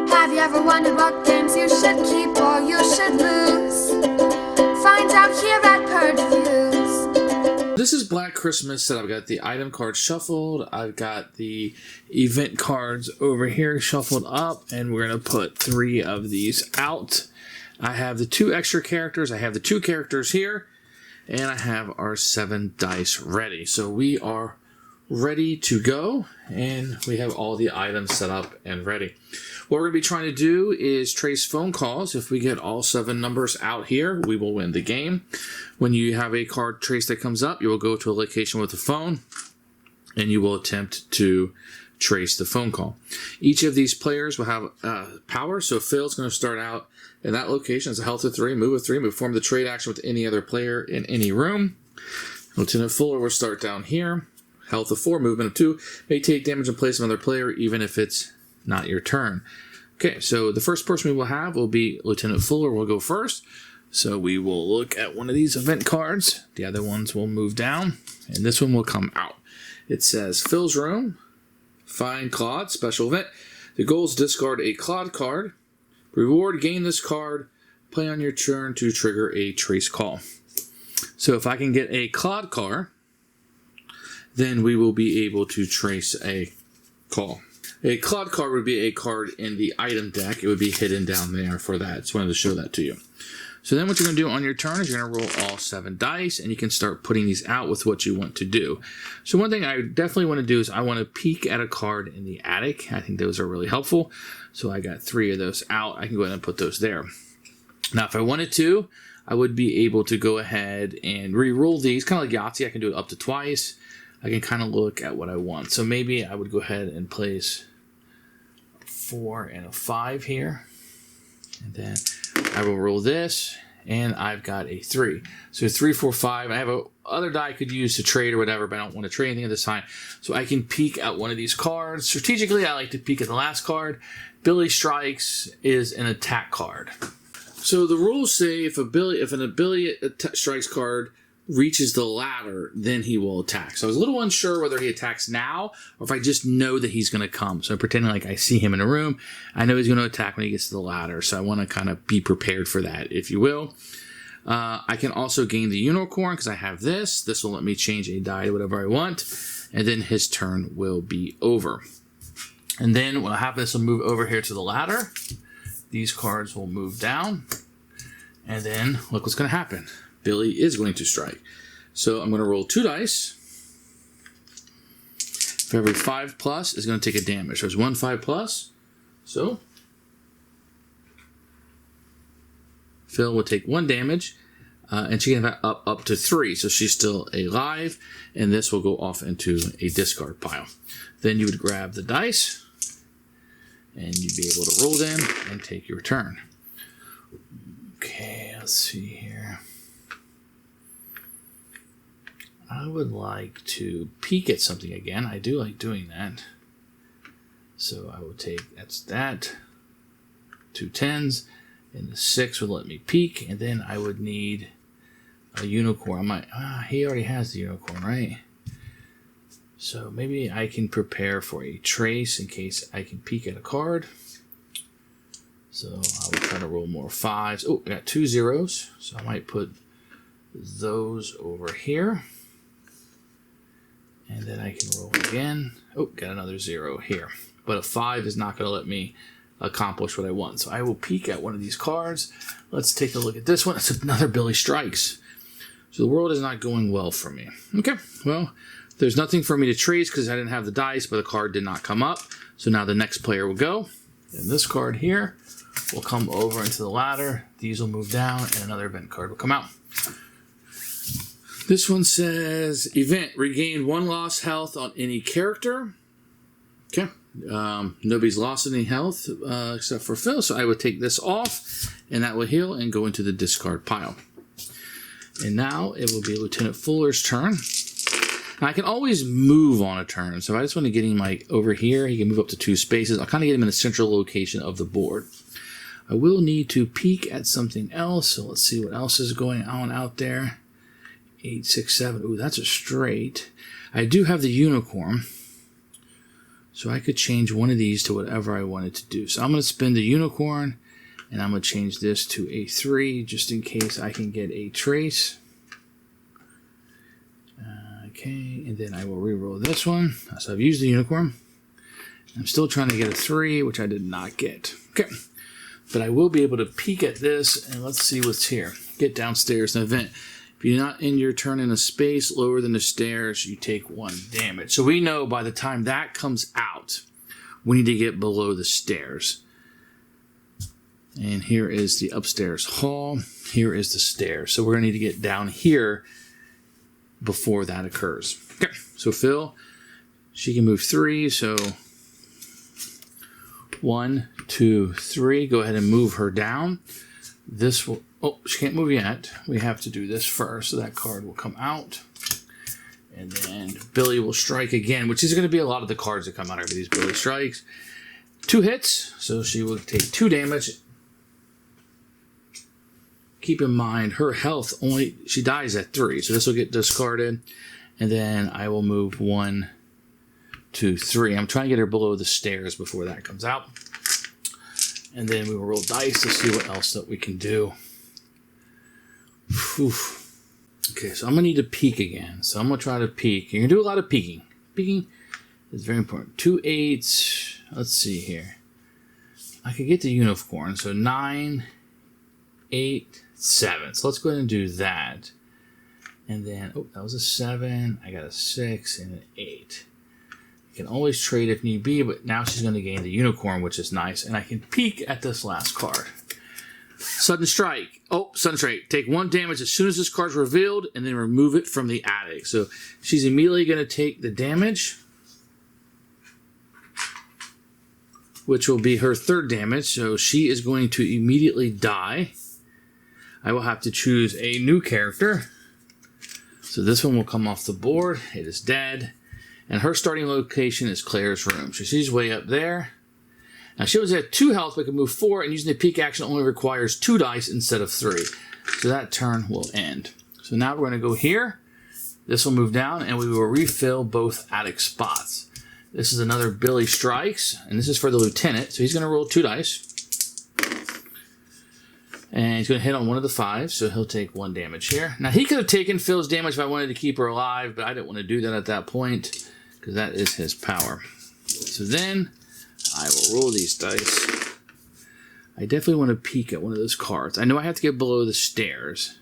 Have you ever wondered what games you should keep or you should lose? Find out here at Purge Reviews. This is Black Christmas, and I've got the item cards shuffled. I've got the event cards over here shuffled up, and we're going to put 3 of these out. I have the 2 extra characters. I have the 2 characters here, and I have our 7 dice ready. So we are ready to go, and we have all the items set up and ready. What we're going to be trying to do is trace phone calls. If we get all 7 numbers out here, we will win the game. When you have a card trace that comes up, you will go to a location with a phone, and you will attempt to trace the phone call. Each of these players will have power, so Phil's going to start out in that location as a health of 3, move of 3, perform the trade action with any other player in any room. Lieutenant Fuller will start down here, health of 4, movement of 2, may take damage in place of another player even if it's not your turn. Okay, so the first person we will have will be Lieutenant Fuller. Will go first. So we will look at one of these event cards. The other ones will move down, and this one will come out. It says Phil's Room, find Claude, special event. The goal is discard a Claude card. Reward, gain this card. Play on your turn to trigger a trace call. So if I can get a Claude card, then we will be able to trace a call. A Claude card would be a card in the item deck. It would be hidden down there for that. Just wanted to show that to you. So then what you're going to do on your turn is you're going to roll all 7 dice, and you can start putting these out with what you want to do. So one thing I definitely want to do is I want to peek at a card in the attic. I think those are really helpful. So I got 3 of those out. I can go ahead and put those there. Now, if I wanted to, I would be able to go ahead and re-roll these. Kind of like Yahtzee, I can do it up to twice. I can kind of look at what I want. So maybe I would go ahead and place a 4 and a 5 here. And then I will roll this, and I've got a 3. So 3, 4, 5. I have a other die I could use to trade or whatever, but I don't want to trade anything at this time. So I can peek at one of these cards. Strategically, I like to peek at the last card. Billy Strikes is an attack card. So the rules say if an ability strikes card reaches the ladder, then he will attack. So I was a little unsure whether he attacks now or if I just know that he's going to come. So I'm pretending like I see him in a room. I know he's going to attack when he gets to the ladder. So I want to kind of be prepared for that, if you will. I can also gain the unicorn because I have this. This will let me change a die to whatever I want. And then his turn will be over. And then when I have this, will move over here to the ladder. These cards will move down. And then look what's going to happen. Billy is going to strike. So I'm going to roll 2 dice. For every 5 plus is going to take a damage. There's 1 5 plus. So Phil will take 1 damage. And she can have up to 3. So she's still alive. And this will go off into a discard pile. Then you would grab the dice. And you'd be able to roll them and take your turn. Okay, let's see here. I would like to peek at something again. I do like doing that. So I will take, that's that. 2 10s. And the 6 would let me peek. And then I would need a unicorn. He already has the unicorn, right? So maybe I can prepare for a trace in case I can peek at a card. So I will try to roll more 5s. Oh, I got 2 0s. So I might put those over here. And then I can roll again. Oh, got another 0 here. But a 5 is not going to let me accomplish what I want. So I will peek at one of these cards. Let's take a look at this one. It's another Billy Strikes. So the world is not going well for me. Okay, well, there's nothing for me to trace because I didn't have the dice, but the card did not come up. So now the next player will go. And this card here will come over into the ladder. These will move down, and another event card will come out. This one says, event, regain 1 lost health on any character. Okay. Nobody's lost any health except for Phil, so I would take this off, and that will heal and go into the discard pile. And now it will be Lieutenant Fuller's turn. Now I can always move on a turn, so if I just want to get him like over here, he can move up to 2 spaces. I'll kind of get him in the central location of the board. I will need to peek at something else, so let's see what else is going on out there. 8 6 7. Ooh, that's a straight. I do have the unicorn. So I could change one of these to whatever I wanted to do. So I'm going to spin the unicorn, and I'm going to change this to a 3 just in case I can get a trace. Okay, and then I will re-roll this one. So I've used the unicorn. I'm still trying to get a 3, which I did not get. Okay, but I will be able to peek at this, and let's see what's here. Get downstairs in an event. If you're not in your turn in a space lower than the stairs, you take 1 damage. So we know by the time that comes out, we need to get below the stairs. And here is the upstairs hall. Here is the stairs. So we're going to need to get down here before that occurs. Okay, so Phil, she can move 3. So 1, 2, 3. Go ahead and move her down. This will, oh, she can't move yet. We have to do this first. So that card will come out. And then Billy will strike again, which is going to be a lot of the cards that come out after these Billy strikes. 2 hits, so she will take 2 damage. Keep in mind, her health only, she dies at 3, so this will get discarded. And then I will move 1, 2, 3. I'm trying to get her below the stairs before that comes out. And then we will roll dice to see what else that we can do. Whew. Okay, so I'm going to need to peek again. So I'm going to try to peek. You're going to do a lot of peeking. Peeking is very important. 2 8s. Let's see here. I could get the unicorn. So 9, 8, 7. So let's go ahead and do that. And then, oh, that was a 7. I got a 6 and an 8. You can always trade if need be, but now she's going to gain the unicorn, which is nice. And I can peek at this last card. Sudden strike. Oh, sudden strike. Take 1 damage as soon as this card's revealed, and then remove it from the attic. So she's immediately going to take the damage, which will be her 3rd damage. So she is going to immediately die. I will have to choose a new character. So this one will come off the board. It is dead. And her starting location is Claire's room. So she's way up there. Now she was at 2 health, but can move 4, and using the peek action only requires 2 dice instead of 3. So that turn will end. So now we're going to go here. This will move down, and we will refill both attic spots. This is another Billy Strikes, and this is for the lieutenant. So he's going to roll 2 dice. And he's going to hit on one of the 5s, so he'll take 1 damage here. Now, he could have taken Phil's damage if I wanted to keep her alive, but I didn't want to do that at that point, because that is his power. So then, I will roll these dice. I definitely want to peek at one of those cards. I know I have to get below the stairs.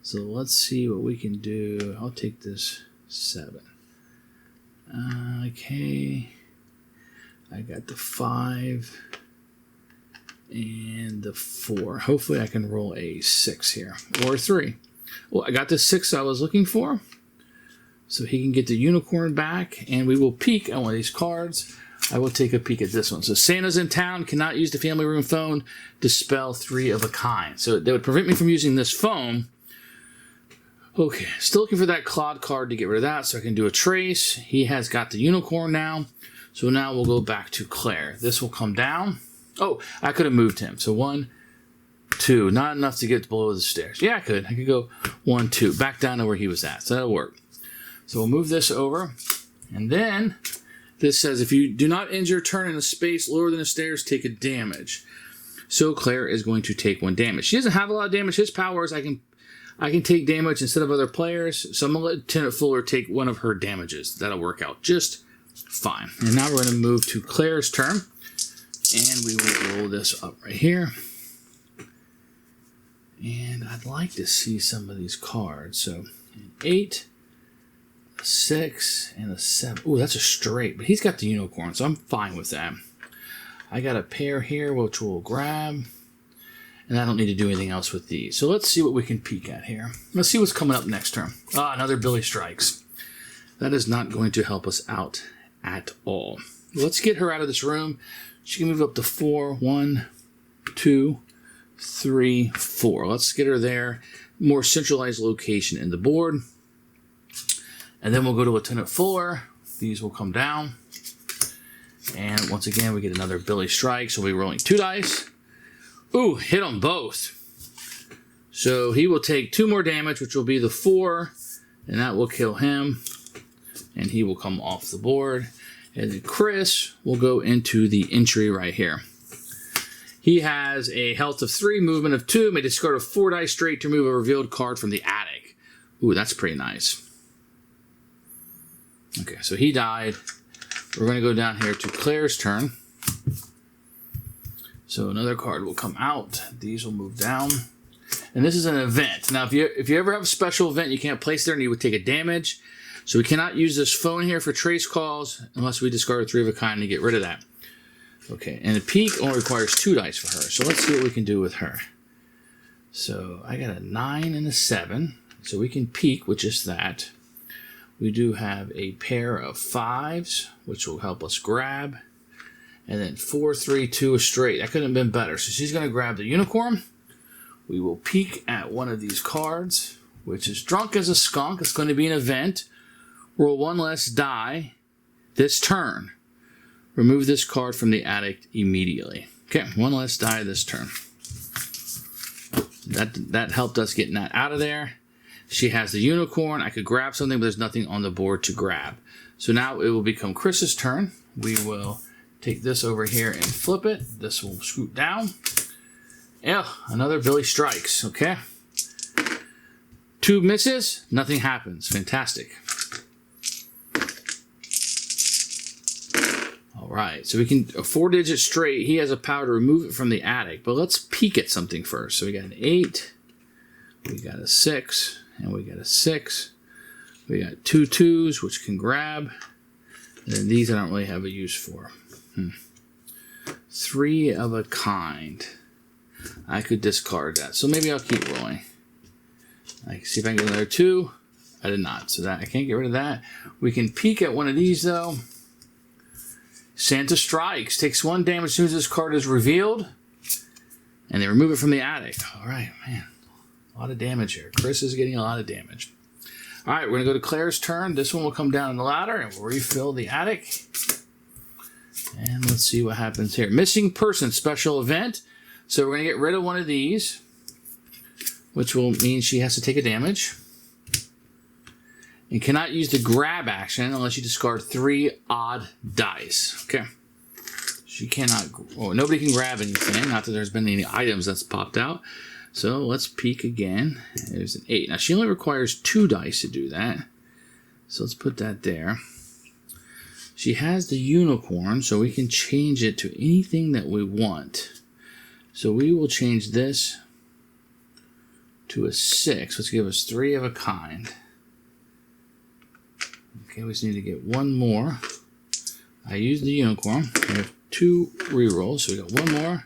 So let's see what we can do. I'll take this 7. Okay. I got the 5. And the 4. Hopefully I can roll a 6 here. Or a 3. Well, I got the 6 I was looking for. So he can get the unicorn back. And we will peek at one of these cards. I will take a peek at this one. So Santa's in town. Cannot use the family room phone to spell 3 of a kind. So that would prevent me from using this phone. Okay. Still looking for that Claude card to get rid of that. So I can do a trace. He has got the unicorn now. So now we'll go back to Claire. This will come down. Oh, I could have moved him. So 1, 2. Not enough to get below the stairs. Yeah, I could. I could go 1, 2. Back down to where he was at. So that'll work. So we'll move this over. And then this says, if you do not end your turn in a space lower than the stairs, take a damage. So Claire is going to take 1 damage. She doesn't have a lot of damage. His power is I can take damage instead of other players. So I'm going to let Lieutenant Fuller take 1 of her damages. That'll work out just fine. And now we're going to move to Claire's turn. And we will roll this up right here. And I'd like to see some of these cards. So an 8, a 6, and a 7. Ooh, that's a straight. But he's got the unicorn, so I'm fine with that. I got a pair here, which we'll grab. And I don't need to do anything else with these. So let's see what we can peek at here. Let's see what's coming up next turn. Ah, another Billy Strikes. That is not going to help us out at all. Let's get her out of this room. She can move up to 4. 1, 2, 3, 4. Let's get her there. More centralized location in the board. And then we'll go to Lieutenant Fuller. These will come down. And once again, we get another Billy Strike. So we'll be rolling 2 dice. Ooh, hit on both. So he will take 2 more damage, which will be the 4. And that will kill him. And he will come off the board. And then Chris will go into the entry right here. He has a health of 3, movement of 2, may discard a 4 dice straight to remove a revealed card from the attic. Ooh, that's pretty nice. Okay, so he died. We're going to go down here to Claire's turn. So another card will come out. These will move down. And this is an event. Now, if you ever have a special event you can't place there and you would take a damage. So we cannot use this phone here for trace calls unless we discard a 3 of a kind to get rid of that. Okay, and the peak only requires 2 dice for her. So let's see what we can do with her. So I got a 9 and a 7. So we can peak with just that. We do have a pair of 5s, which will help us grab. And then 4, 3, 2, a straight. That couldn't have been better. So she's going to grab the unicorn. We will peek at one of these cards, which is Drunk as a Skunk. It's going to be an event. Roll 1 less die this turn. Remove this card from the attic immediately. Okay, 1 less die this turn. That helped us getting that out of there. She has the unicorn. I could grab something, but there's nothing on the board to grab. So now it will become Chris's turn. We will take this over here and flip it. This will scoot down. Yeah, another Billy strikes. Okay. 2 misses. Nothing happens. Fantastic. All right. So we can a 4-digit straight. He has a power to remove it from the attic. But let's peek at something first. So we got an 8. We got a 6. And we got a 6. We got 2 2s, which can grab. And then these I don't really have a use for. 3 of a kind. I could discard that. So maybe I'll keep rolling. I can see if I can get another 2. I did not. So that I can't get rid of that. We can peek at one of these though. Santa Strikes. Takes 1 damage as soon as this card is revealed. And they remove it from the attic. Alright, man. A lot of damage here. Chris is getting a lot of damage. Alright, we're going to go to Claire's turn. This one will come down in the ladder and we'll refill the attic. And let's see what happens here. Missing person special event. So we're going to get rid of one of these, which will mean she has to take a damage. And cannot use the grab action unless you discard 3 odd dice. Okay. She cannot, oh, nobody can grab anything. Not that there's been any items that's popped out. So let's peek again. There's an 8. Now she only requires 2 dice to do that. So let's put that there. She has the unicorn, so we can change it to anything that we want. So we will change this to a 6, which gives us 3 of a kind. Okay, we just need to get 1 more. I used the unicorn. We have 2 rerolls, so we got 1 more.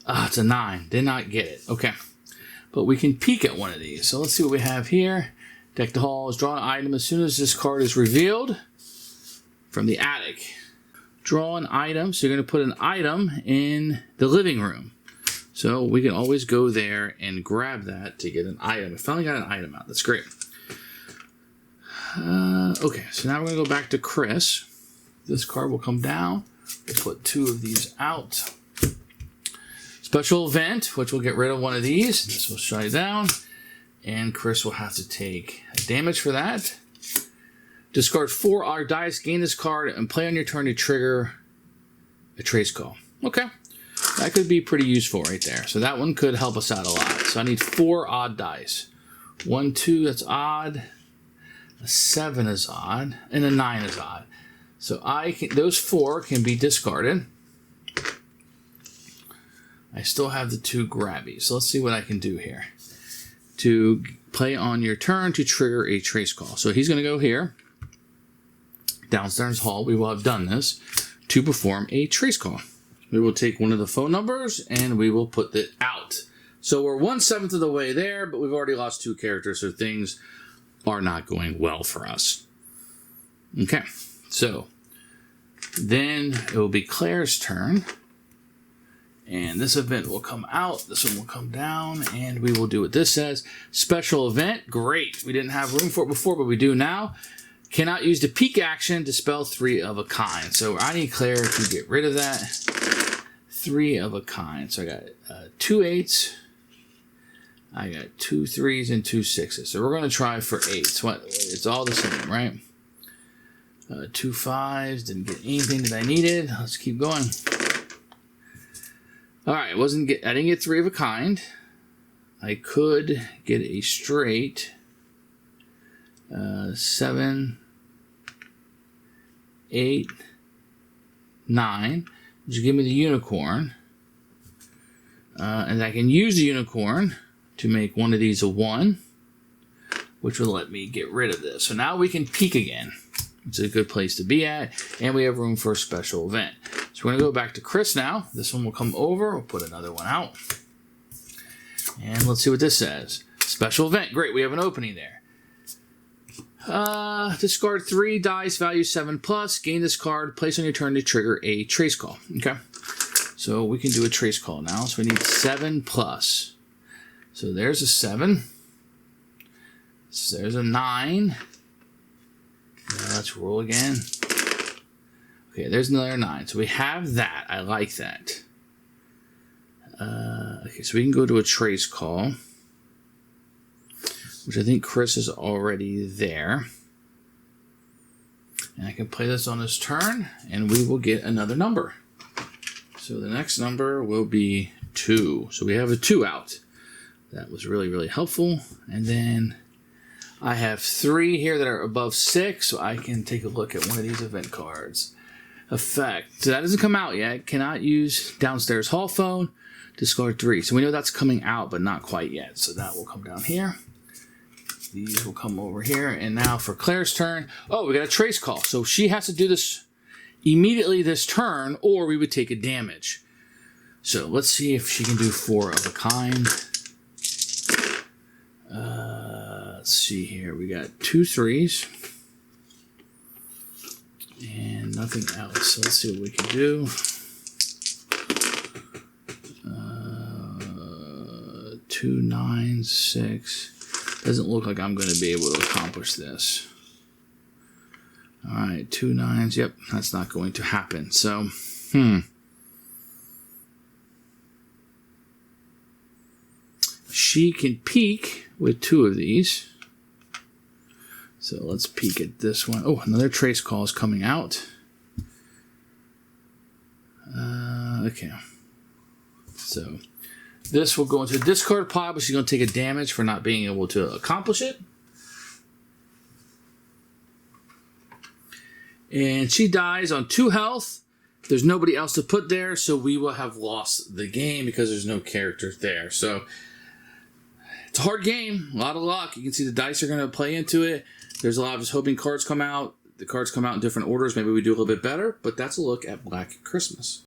Ah, it's a 9. Did not get it. Okay. But we can peek at one of these. So let's see what we have here. Deck the halls. Draw an item as soon as this card is revealed from the attic. Draw an item. So you're going to put an item in the living room. So we can always go there and grab that to get an item. We finally got an item out. That's great. Okay, so now we're going to go back to Chris. This card will come down. We'll put 2 of these out. Special event, which will get rid of one of these. This will shut it down. And Chris will have to take damage for that. Discard 4 odd dice, gain this card, and play on your turn to trigger a trace call. Okay. That could be pretty useful right there. So that one could help us out a lot. So I need 4 odd dice. 1, 2, that's odd. A 7 is odd. And a 9 is odd. So those 4 can be discarded. I still have the 2 grabbies. So let's see what I can do here. To play on your turn to trigger a trace call. So he's going to go here. Downstairs hall, we will have done this to perform a trace call. We will take one of the phone numbers and we will put it out. So we're 1/7 of the way there, but we've already lost 2 characters, so things are not going well for us. Okay, so then it will be Claire's turn. And this event will come out, this one will come down, and we will do what this says. Special event, great. We didn't have room for it before, but we do now. Cannot use the peek action to spell 3 of a kind. So I need Claire to get rid of that. 3 of a kind. So I got 2 8s. I got 2 3s and 2 6s. So we're going to try for 8s. It's all the same, right? 2 5s. Didn't get anything that I needed. Let's keep going. All right, I didn't get 3 of a kind. I could get a straight. 7, 8, 9. Just give me the unicorn. And I can use the unicorn to make one of these a 1, which will let me get rid of this. So now we can peek again. It's a good place to be at, and we have room for a special event. So we're going to go back to Chris now. This one will come over. We'll put another one out. And let's see what this says. Special event. Great, we have an opening there. Discard 3 dice, value 7+. Gain this card. Place on your turn to trigger a trace call. Okay. So we can do a trace call now. So we need 7+. So there's a 7. So there's a 9. Now let's roll again. Okay, there's another 9. So we have that. I like that. Okay, so we can go to a trace call, which I think Chris is already there. And I can play this on his turn, and we will get another number. So the next number will be 2. So we have a 2 out. That was really, really helpful. And then I have 3 here that are above 6, so I can take a look at one of these event cards. Effect. So that doesn't come out yet. Cannot use downstairs hall phone. Discard 3. So we know that's coming out, but not quite yet. So that will come down here. These will come over here. And now for Claire's turn. Oh, we got a trace call. So she has to do this immediately this turn, or we would take a damage. So let's see if she can do 4 of a kind. Let's see here. We got 2 3s. And nothing else. So let's see what we can do. 2 9s, 6. Doesn't look like I'm going to be able to accomplish this. All right, 2 9s. Yep, that's not going to happen. So, She can peek with 2 of these. So let's peek at this one. Oh, another trace call is coming out. Okay. So this will go into a discard pile, but she's going to take a damage for not being able to accomplish it. And she dies on 2 health. There's nobody else to put there, so we will have lost the game because there's no characters there. So it's a hard game. A lot of luck. You can see the dice are going to play into it. There's a lot of just hoping cards come out. The cards come out in different orders. Maybe we do a little bit better, but that's a look at Black Christmas.